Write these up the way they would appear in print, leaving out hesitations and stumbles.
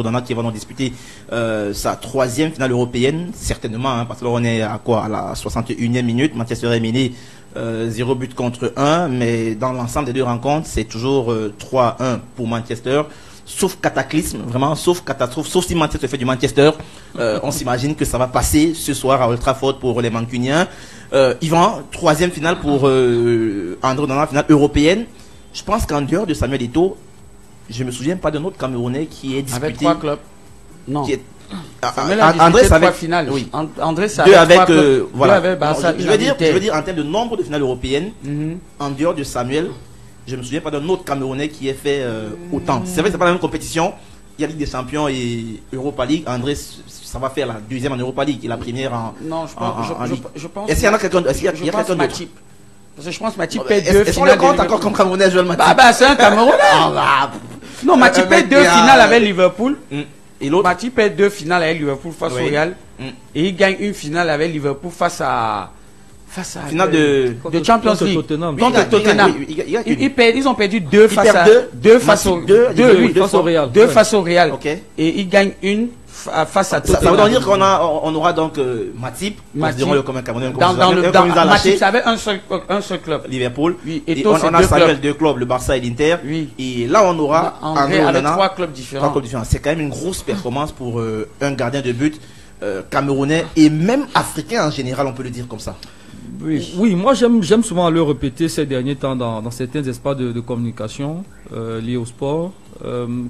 Onana qui va nous disputer sa 3e finale européenne, certainement, hein, parce que là on est à quoi, à la 61e minute. Manchester est mené 0 but contre 1, mais dans l'ensemble des deux rencontres, c'est toujours 3-1 pour Manchester. Sauf cataclysme, vraiment, sauf catastrophe, sauf si Manchester fait du Manchester, on s'imagine que ça va passer ce soir à Old Trafford pour les Mancuniens. Yvan, 3e finale pour André Onana, finale européenne. Je pense qu'en dehors de Samuel Eto'o, je me souviens pas d'un autre Camerounais qui est disputé. Avec 3 clubs. Non. André, ça avec finale. Oui. André, ça deux avec voilà. Deux avec Barça, je veux dire en termes de nombre de finales européennes, en dehors de Samuel, je me souviens pas d'un autre Camerounais qui ait fait autant. C'est vrai que c'est pas la même compétition. Il y a Ligue des Champions et Europa League. André, ça va faire la 2e en Europa League et la première en. Non, je pense. Est-ce qu'il y en a quelqu'un d'autre? Parce que je pense que Matip paie 2 finales. Est-ce qu'on le compte encore comme Camerounais, Joël Matip? C'est un Camerounais. Non, Matip paie 2 finales avec Liverpool. Et l'autre, Matip paie 2 finales avec Liverpool face au Real. Et il gagne une finale avec Liverpool face à finale de Champions League. Tottenham. Ils ont perdu 2 face au Real. 2 face au Real. Et ils gagnent une face à Tottenham. Ça veut dire qu'on aura donc Matip, considérons-le comme un Camerounais. Matip, ça avait un seul club. Liverpool. Et on a Samuel 2 clubs, le Barça et l'Inter. Et là, on aura André avec 3 clubs différents. C'est quand même une grosse performance pour un gardien de but camerounais et même africain en général, on peut le dire comme ça. Oui, moi j'aime souvent le répéter ces derniers temps dans certains espaces de communication liés au sport,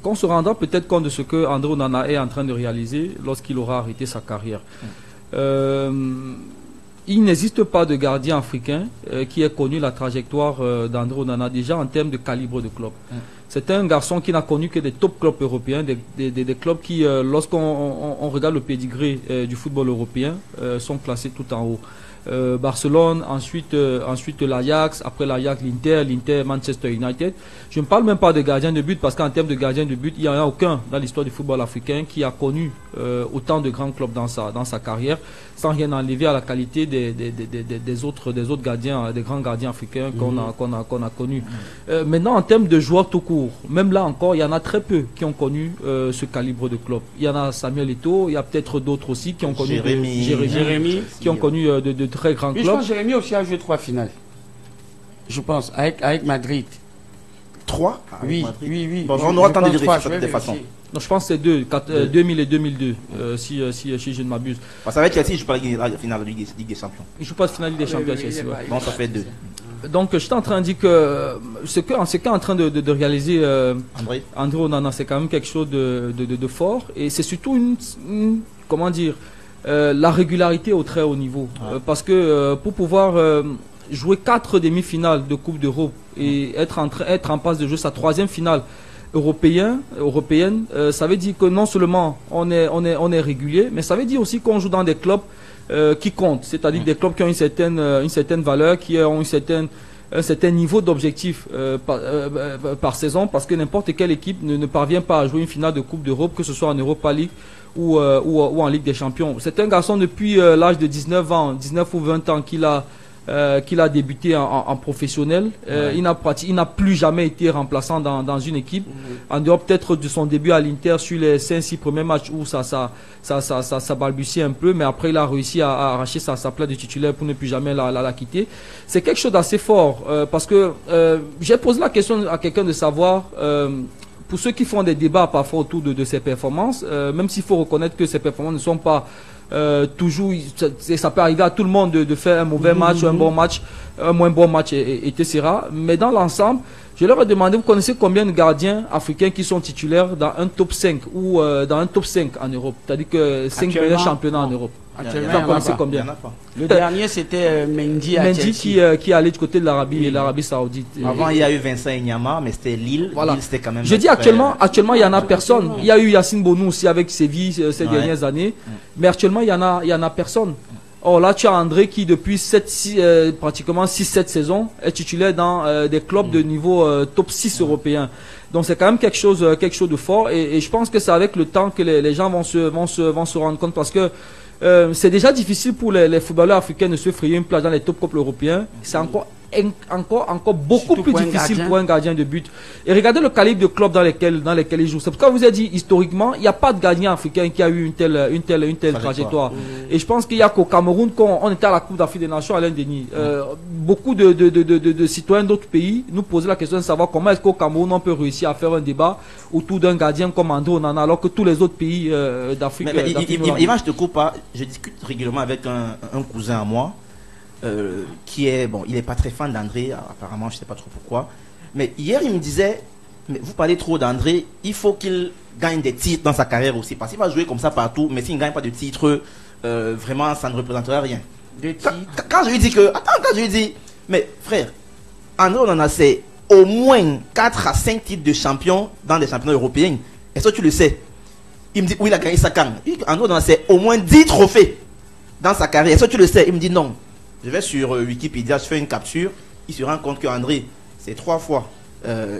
qu'on se rendra peut-être compte de ce que André Onana est en train de réaliser lorsqu'il aura arrêté sa carrière. Il n'existe pas de gardien africain qui ait connu la trajectoire d'André Onana déjà en termes de calibre de club. C'est un garçon qui n'a connu que des top clubs européens, des clubs qui, lorsqu'on regarde le pédigré du football européen, sont classés tout en haut. Barcelone, ensuite l'Ajax, après l'Ajax l'Inter, Manchester United. Je ne parle même pas de gardien de but parce qu'en termes de gardien de but, il n'y en a aucun dans l'histoire du football africain qui a connu autant de grands clubs dans sa carrière, sans rien enlever à la qualité des autres gardiens, des grands gardiens africains qu'on a connus. Maintenant, en termes de joueurs tout court, même là encore, il y en a très peu qui ont connu ce calibre de club. Il y en a Samuel Eto'o, il y a peut-être d'autres aussi qui ont connu Jérémy, qui ont connu de très grands clubs. Je pense que Jérémy aussi a joué 3 finales. Je pense, avec Madrid. 3 Oui. Bon, on aura le temps de vérifier de toute façon. Non, je pense que c'est 2000 et 2002, si je ne m'abuse. Parce qu'avec Chelsea, il ne joue pas la finale de Ligue des Champions. Il ne joue pas de finale Ligue des Champions à Chelsea. Bon, ça fait 2. Donc, je suis en train de dire que ce qu'est en train de réaliser André Onana, c'est quand même quelque chose de fort. Et c'est surtout comment dire, la régularité au très haut niveau. Parce que pour pouvoir jouer 4 demi-finales de Coupe d'Europe et être en passe de jouer sa 3e finale européenne, ça veut dire que non seulement on est régulier, mais ça veut dire aussi qu'on joue dans des clubs qui comptent, c'est-à-dire des clubs qui ont une certaine valeur, qui ont un certain niveau d'objectif par saison, parce que n'importe quelle équipe ne parvient pas à jouer une finale de Coupe d'Europe, que ce soit en Europa League ou en Ligue des Champions. C'est un garçon depuis l'âge de 19 ou 20 ans qu'il a débuté en professionnel. Il n'a plus jamais été remplaçant dans une équipe. En dehors peut-être de son début à l'Inter sur les 5-6 premiers matchs où ça balbutiait un peu, mais après il a réussi à arracher sa place de titulaire pour ne plus jamais la quitter. C'est quelque chose d'assez fort parce que j'ai posé la question à quelqu'un de savoir, pour ceux qui font des débats parfois autour de ses performances, même s'il faut reconnaître que ses performances ne sont pas toujours, ça peut arriver à tout le monde de faire un mauvais match, un bon match, un moins bon match, etc. Mais dans l'ensemble, je leur ai demandé, vous connaissez combien de gardiens africains qui sont titulaires dans un top 5 ou dans un top 5 en Europe? C'est-à-dire que 5 meilleurs championnats en Europe. Actuellement, vous en connaissez combien? Le dernier, c'était Mendy qui allait du côté de l'Arabie Saoudite. Avant, il y a eu Vincent Inyama, mais c'était Lille. Voilà. Lille, c'était quand même. Je dis actuellement, il n'y en a personne. Il y a eu Yacine Bonou aussi avec Séville ces dernières années. Mais actuellement, il y en a personne. Or là, tu as André qui, depuis pratiquement 6-7 saisons, est titulaire dans des clubs de niveau top 6 européen. Donc c'est quand même quelque chose de fort. Et je pense que c'est avec le temps que les gens vont se rendre compte, parce que c'est déjà difficile pour les footballeurs africains de se frayer une place dans les top clubs européens. C'est encore encore beaucoup plus difficile pour un gardien de but. Et regardez le calibre de club dans lesquels il joue. C'est pourquoi je vous ai dit, historiquement, il n'y a pas de gardien africain qui a eu une telle trajectoire. Et je pense qu'il y a qu'au Cameroun, quand on était à la Coupe d'Afrique des Nations, Alain Denis, beaucoup de citoyens d'autres pays nous posaient la question de savoir comment est-ce qu'au Cameroun on peut réussir à faire un débat autour d'un gardien comme André Onana, alors que tous les autres pays d'Afrique. Yvan, je te coupe pas. Je discute régulièrement avec un cousin à moi qui est, bon, il n'est pas très fan d'André, apparemment, je ne sais pas trop pourquoi. Mais hier, il me disait, mais vous parlez trop d'André, il faut qu'il gagne des titres dans sa carrière aussi. Parce qu'il va jouer comme ça partout, mais s'il ne gagne pas de titres, vraiment, ça ne représentera rien. Quand je lui dis quand je lui dis, mais frère, André Onana, c'est au moins 4 à 5 titres de champion dans des championnats européens. Est-ce que tu le sais? Il me dit, oui, il a gagné sa canne. André Onana, c'est au moins 10 trophées dans sa carrière. Est-ce que tu le sais? Il me dit non. Je vais sur Wikipédia, je fais une capture. Il se rend compte qu'André, c'est 3 fois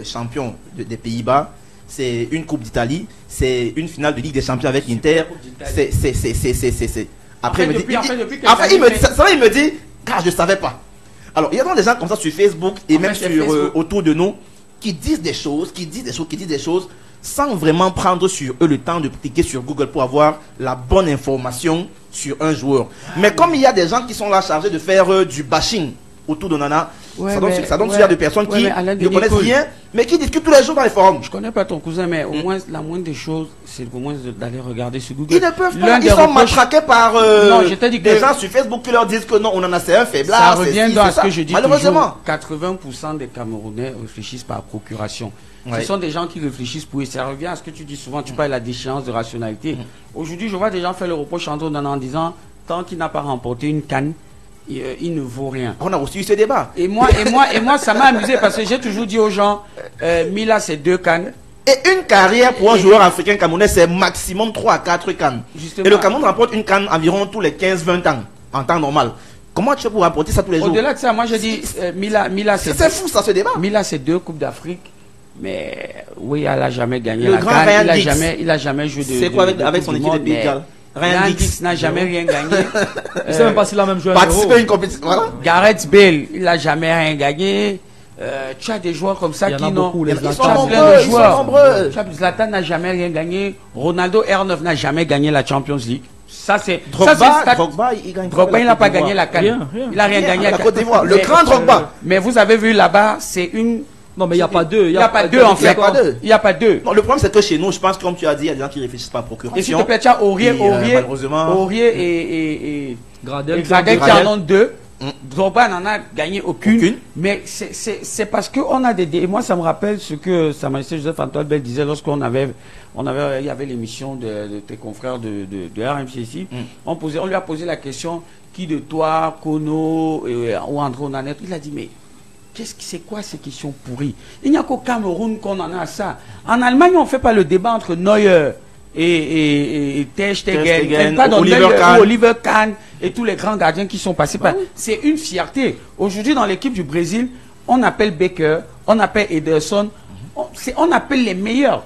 champion des Pays-Bas. C'est une Coupe d'Italie. C'est une finale de Ligue des Champions avec Inter. C'est. Après, il me dit, car je ne savais pas. Alors, il y a des gens comme ça sur Facebook et même autour de nous qui disent des choses, sans vraiment prendre sur eux le temps de cliquer sur Google pour avoir la bonne information sur un joueur. Mais comme il y a des gens qui sont là chargés de faire du bashing autour de Nana, ça donne de personnes qui ne connaissent rien, mais qui discutent tous les jours dans les forums. Je connais pas ton cousin, mais au moins, la moindre des choses, c'est au moins d'aller regarder sur Google. Ils ne peuvent pas, ils sont matraqués par des gens sur Facebook qui leur disent que non, on en a, c'est un faiblard. Ça revient dans ce que je dis toujours. 80% des Camerounais réfléchissent par procuration. Ce sont des gens qui réfléchissent pour eux. Ça revient à ce que tu dis souvent, tu parles de la déchéance de rationalité. Aujourd'hui, je vois des gens faire le reproche à André Onana en disant, tant qu'il n'a pas remporté une canne, il ne vaut rien. On a aussi eu ce débat. Et moi, ça m'a amusé parce que j'ai toujours dit aux gens, Mila, c'est 2 cannes. Et une carrière pour un joueur africain camerounais, c'est maximum 3 à 4 cannes. Justement. Et le Cameroun remporte une canne environ tous les 15-20 ans, en temps normal. Comment tu fais pour remporter ça tous les jours? Au-delà de ça, moi j'ai dit, Mila, c'est fou ça, ce débat. Mila, c'est 2 Coupes d'Afrique. Mais oui, elle n'a jamais gagné la canne. Il a jamais joué de. C'est quoi avec son équipe de Pays de Galles? Ryan Giggs n'a jamais rien gagné. Il ne sait même pas s'il a même joué à une compétition. Voilà. Gareth Bale, il n'a jamais rien gagné. Tu as des joueurs comme ça qui n'ont. Ils sont nombreux. Zlatan n'a jamais rien gagné. Ronaldo R9 n'a jamais gagné la Champions League. Ça c'est. Drogba, il n'a pas gagné la canne. Il n'a rien gagné la Côte d'Ivoire. Le grand Drogba. Mais vous avez vu là-bas, c'est une. Non, mais il n'y a pas deux. Il n'y a pas deux en fait. Il n'y a pas deux. Non, le problème c'est que chez nous, je pense, comme tu as dit, il y a des gens qui réfléchissent pas à procuration. Et s'il te plaît, tu as Aurier et Gradel qui en ont 2. Drogba n'en a gagné aucune. Mais c'est parce qu'on a des. Et moi, ça me rappelle ce que Sa Majesté Joseph-Antoine Bell disait lorsqu'on avait. Il y avait l'émission de tes confrères de RMC ici. On lui a posé la question, qui de toi, Kono ou André Onana? Il a dit, mais c'est quoi ces questions pourries? Il n'y a qu'au Cameroun qu'on en a ça. En Allemagne, on ne fait pas le débat entre Neuer et Ter Stegen, Oliver Kahn et tous les grands gardiens qui sont passés par. C'est une fierté. Aujourd'hui, dans l'équipe du Brésil, on appelle Baker, on appelle Ederson, on appelle les meilleurs.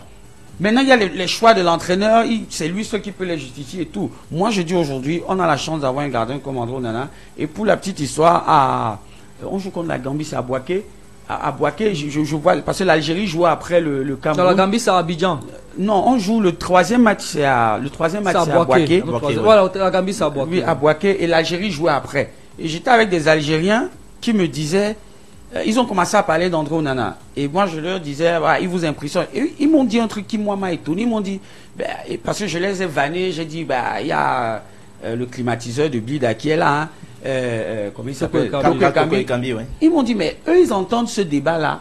Maintenant, il y a les choix de l'entraîneur, c'est lui seul qui peut les justifier et tout. Moi, je dis aujourd'hui, on a la chance d'avoir un gardien comme André Onana. Et pour la petite histoire, on joue contre la Gambie, c'est à Boaké. À Boaké, je vois, parce que l'Algérie joue après le Cameroun. Dans la Gambie, c'est à Abidjan. Non, on joue le troisième match, c'est à Boaké. Voilà, la Gambie, c'est à Boaké. Oui, à Boaké, et l'Algérie jouait après. Et j'étais avec des Algériens qui me disaient, ils ont commencé à parler d'André Onana. Et moi, je leur disais, ils vous impressionnent. Et ils m'ont dit un truc qui, moi, m'a étonné. Ils m'ont dit, parce que je les ai vannés, j'ai dit, il y a le climatiseur de Blida qui est là, comment il s'appelle? Ekambi, ouais. Ils m'ont dit, mais eux, ils entendent ce débat-là.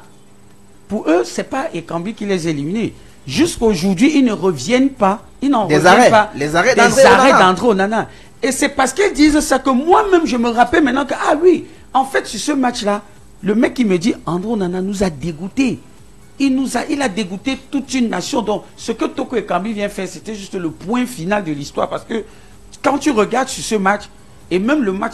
Pour eux, c'est pas Ekambi qui les a éliminés. Jusqu'aujourd'hui, ils ne reviennent pas. Ils n'en reviennent pas. Les arrêts d'André Onana. Et c'est parce qu'ils disent ça que moi-même, je me rappelle maintenant que, en fait, sur ce match-là, le mec qui me dit, André Onana nous a dégoûtés. Il a dégoûté toute une nation. Donc, ce que Toko Ekambi vient faire, c'était juste le point final de l'histoire. Parce que, quand tu regardes sur ce match, et même le match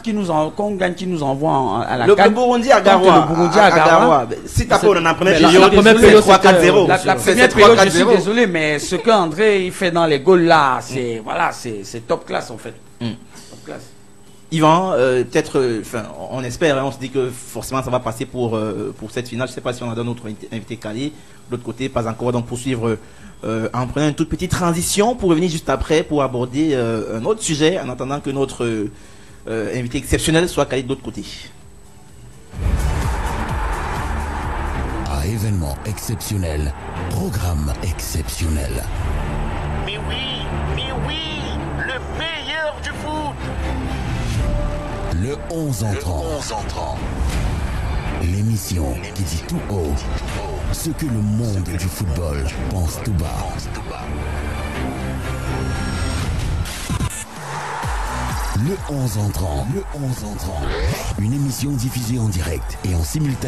qu'on gagne, qui nous envoie à la CAN. Le Burundi à Garoua. Si t'as pas, on en a première période, c'est 3-4-0. La première période, je suis désolé, mais ce qu'André il fait dans les goals là, c'est top classe en fait. Top classe. Yvan, peut-être, on espère, hein, on se dit que forcément ça va passer pour cette finale. Je ne sais pas si on a d'autres invités calés. De l'autre côté, pas encore. Donc poursuivre en prenant une toute petite transition pour revenir juste après pour aborder un autre sujet en attendant que notre invité exceptionnel soit calé de l'autre côté. À événement exceptionnel, programme exceptionnel. Mais oui, le meilleur du foot. Le 11 entrant. L'émission qui dit tout haut ce que le monde du football pense tout bas. Le 11 entrant. Une émission diffusée en direct et en simultané.